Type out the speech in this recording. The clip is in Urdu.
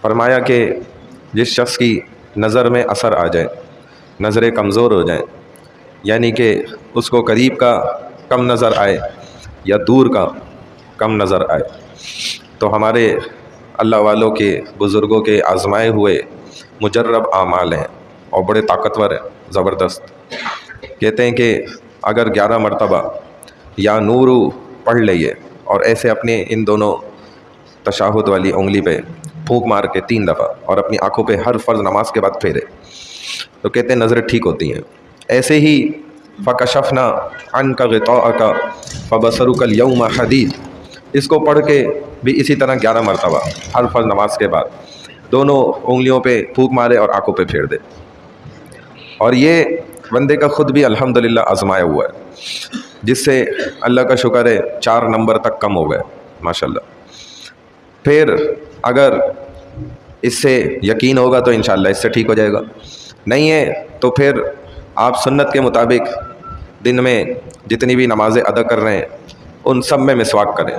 فرمایا کہ جس شخص کی نظر میں اثر آ جائے، نظریں کمزور ہو جائیں، یعنی کہ اس کو قریب کا کم نظر آئے یا دور کا کم نظر آئے، تو ہمارے اللہ والوں کے بزرگوں کے آزمائے ہوئے مجرب اعمال ہیں اور بڑے طاقتور ہیں، زبردست۔ کہتے ہیں کہ اگر 11 مرتبہ یا نورو پڑھ لئے اور ایسے اپنے ان دونوں تشہد والی انگلی پہ پھونک مار کے 3 دفعہ اور اپنی آنکھوں پہ ہر فرض نماز کے بعد پھیرے، تو کہتے ہیں نظریں ٹھیک ہوتی ہیں۔ ایسے ہی فَكَشَفْنَا عَنْكَ غِطَاءَكَ فَبَصَرُكَ الْيَوْمَ حَدِيدٌ، اس کو پڑھ کے بھی اسی طرح 11 مرتبہ ہر فرض نماز کے بعد دونوں انگلیوں پہ پھونک مارے اور آنکھوں پہ پھیر دے، اور یہ بندے کا خود بھی الحمدللہ آزمایا ہوا ہے، جس سے اللہ کا شکر ہے 4 نمبر تک کم ہو گئے ماشاءاللہ۔ پھر اگر اس سے یقین ہوگا تو انشاءاللہ اس سے ٹھیک ہو جائے گا، نہیں ہے تو پھر آپ سنت کے مطابق دن میں جتنی بھی نمازیں ادا کر رہے ہیں ان سب میں مسواک کریں۔